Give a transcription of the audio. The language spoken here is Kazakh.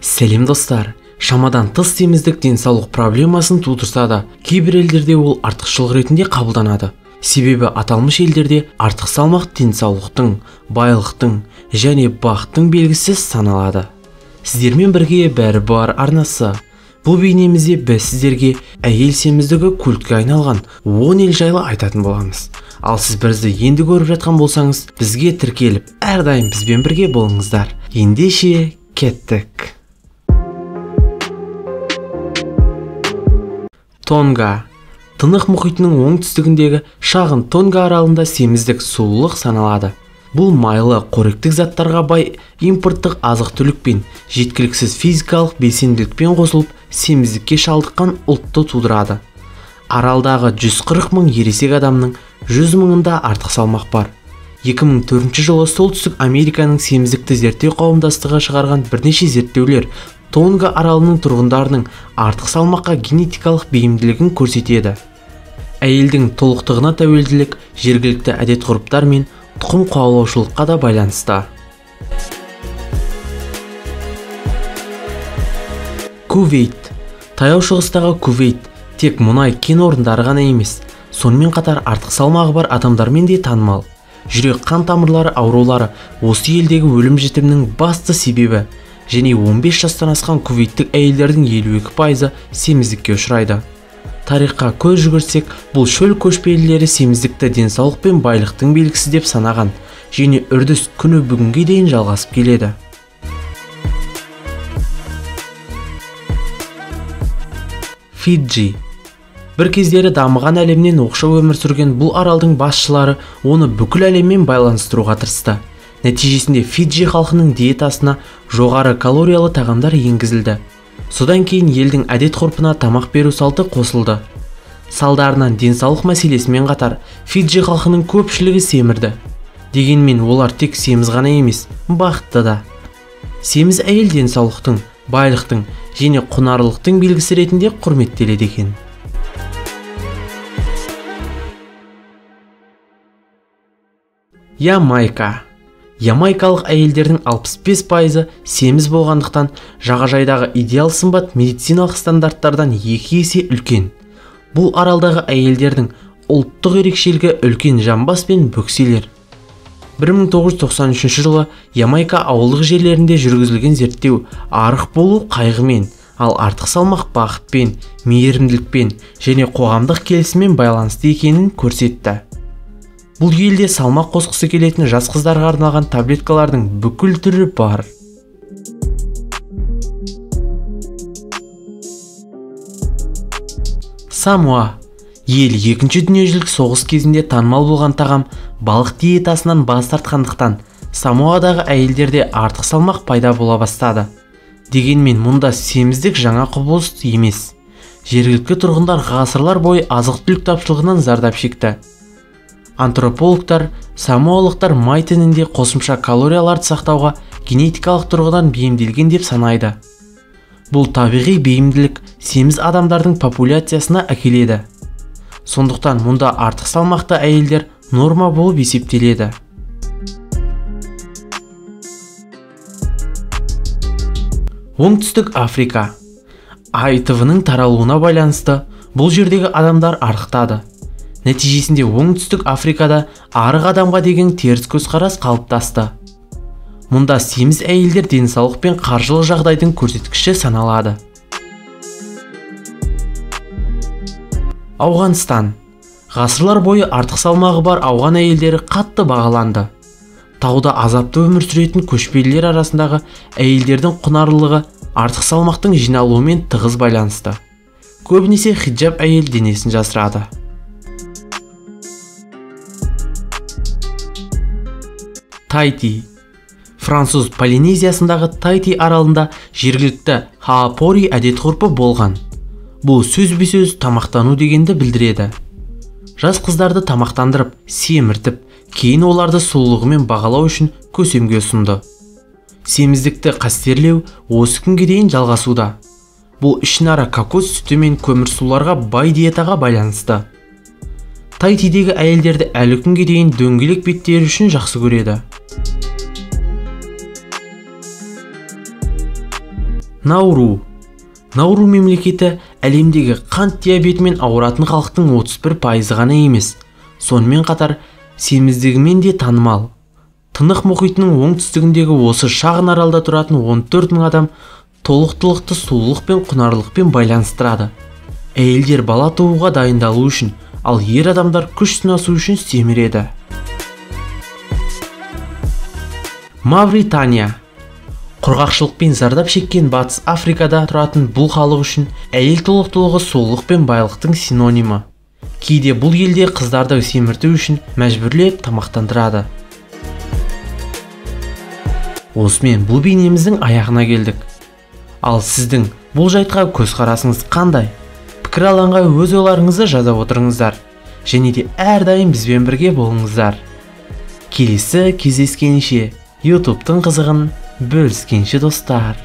Сәлем достар, шамадан тыс семіздік денсаулық проблемасын тудырса да, кейбір елдерде ол артықшылық ретінде қабылданады. Себебі аталмыш елдерде артық салмақ денсаулықтың, байлықтың және бақыттың белгісі саналады. Сіздермен бірге бәрі бар арнасы. Бұл бейнемізде біз сіздерге әйел семіздігі культке айналған 10 ел жайлы айтатын боламыз. Ал сіз бізді енді көріп жатқан болсаңыз, бізге тіркеліп, әрдайым бізбен бірге болыңыздар. Ендеше кеттік. Тонга. Тынық мұхитының оңтүстігіндегі шағын Тонга аралында семіздік сулылық саналады. Бұл майлы, қоректік заттарға бай импорттық азық-түлік пен жеткіліксіз физикалық белсенділікпен қосылып, семіздікке шалдыққан ұлтты тудырады. Аралдағы 140 мың ересек адамның 100 мыңында артық салмақ бар. 2004 жылы Солтүстік Американың семіздікті зерттеу қауымдастығы шығарған бірнеше зерттеулер Тонга аралының тұрғындарының артық салмаққа генетикалық бейімділігін көрсетеді. Әйелдің толықтығына тәуелділік жергілікті әдет-ғұрыптар мен тұқым қуалаушылыққа да байланысты. Кувейт. Таяу шығыстағы Кувейт тек мұнай кен орындары ғана емес, сонымен қатар артық салмағы бар адамдармен де танымал. Жүрек қан тамырлары аурулары осы елдегі өлім-жітімнің басты себебі, және 15 жастан асқан кувейттік әйелдердің 52% семіздікке ұшырайды. Тарихқа көз жүгірсек, бұл шөл көшпелілері семіздікті денсаулық пен байлықтың белгісі деп санаған, және үрдіс күні бүгінге дейін жалғасып келеді. Фиджи. Бір кездері дамыған әлемнен оқшау өмір сүрген бұл аралдың басшылары оны бүкіл әлеммен байланыстыруға тырысты. Нәтижесінде Фиджи халқының диетасына жоғары калориялы тағамдар енгізілді. Содан кейін елдің әдет-ғұрпына тамақ беру салты қосылды. Салдарынан денсаулық мәселесімен қатар Фиджи халқының көпшілігі семірді. Дегенмен олар тек семіз ғана емес, бақытты да. Семіз әйел денсаулықтың, байлықтың және құнарлылықтың белгісі ретінде құрметтеледі екен. Ямайка. Ямайкалық әйелдердің 65% семіз болғандықтан жағажайдағы идеал сымбат медициналық стандарттардан 2 есе үлкен. Бұл аралдағы әйелдердің ұлттық ерекшелігі үлкен жамбас пен бөкселер. 1993 жылы Ямайка ауылдық жерлерінде жүргізілген зерттеу арық болу қайғымен, ал артық салмақ бақытпен, мейірімділікпен және қоғамдық келісіммен байланысты екенін көрсетті. Бұл елде салмақ қосқысы келетін жас қыздарға арналған таблеткалардың бүкіл түрі бар. Самоа. Ел 2-ші дүниежүзілік соғыс кезінде танымал болған тағам балық диетасынан бас тартқандықтан Самоадағы әйелдерде артық салмақ пайда бола бастады. Дегенмен мұнда семіздік жаңа құбылыс емес. Жергілікті тұрғындар ғасырлар бойы азық-түлік тапшылығынан зардап шекті. Антропологтар самоалықтар май тінінде қосымша калорияларды сақтауға генетикалық тұрғыдан бейімделген деп санайды. Бұл табиғи бейімділік семіз адамдардың популяциясына әкеледі. Сондықтан мұнда артық салмақты әйелдер норма болып есептеледі. Оңтүстік Африка. АИТВ-ның таралуына байланысты бұл жердегі адамдар арықтады. Нәтижесінде Оңтүстік Африкада арық адамға деген теріс көзқарас қалыптасты. Мұнда семіз әйелдер денсаулық пен қаржылық жағдайдың көрсеткіші саналады. Ауғанстан. Ғасырлар бойы артық салмағы бар ауған әйелдері қатты бағаланды. Тауда азапты өмір сүретін көшпелілер арасындағы әйелдердің құнарлылығы артық салмақтың жиналуымен тығыз байланысты. Көбінесе хиджаб әйел денесін жасырады. Тайти. Француз Полинезиясындағы Тайти аралында жергілікті хаапори әдет-ғұрпы болған. Бұл сөзбе-сөз тамақтану дегенді білдіреді. Жас қыздарды тамақтандырып, семіртіп, кейін оларды сұлулығымен бағалау үшін көсемге ұсынды. Семіздікті қастерлеу осы күнге дейін жалғасуда. Бұл ішінара кокос сүті мен көмірсуларға бай диетаға байланысты. Тайтидегі әйелдерді әлі күнге дейін дөңгелек беттері үшін жақсы көреді. Науру мемлекеті әлемдегі қант диабетімен ауыратын халықтың 31% ғана емес, сонымен қатар семіздігімен де танымал. Тынық мұхитының оңтүстігіндегі осы шағын аралда тұратын 14 мың адам толықтылықты сулылық пен құнарлықпен байланыстырады. Әйелдер бала тууға дайындалу үшін, ал ер адамдар күш сынасу үшін семіреді. Мавритания. Құрғақшылықпен зардап шеккен Батыс Африкада тұратын бұл халық үшін әйел толықтылығы сулылық пен байлықтың синонимі. Кейде бұл елде қыздарды семірту үшін мәжбүрлеп тамақтандырады. Осымен бұл бейнеміздің аяғына келдік. Ал сіздің бұл жайтқа көзқарасыңыз қандай? Пікір алаңға өз ойларыңызды жаза отырыңыздар. Және де әрдайым бізбен бірге болыңыздар. Келесі кездескенше, YouTube-тың қызығын бөліскенше достар.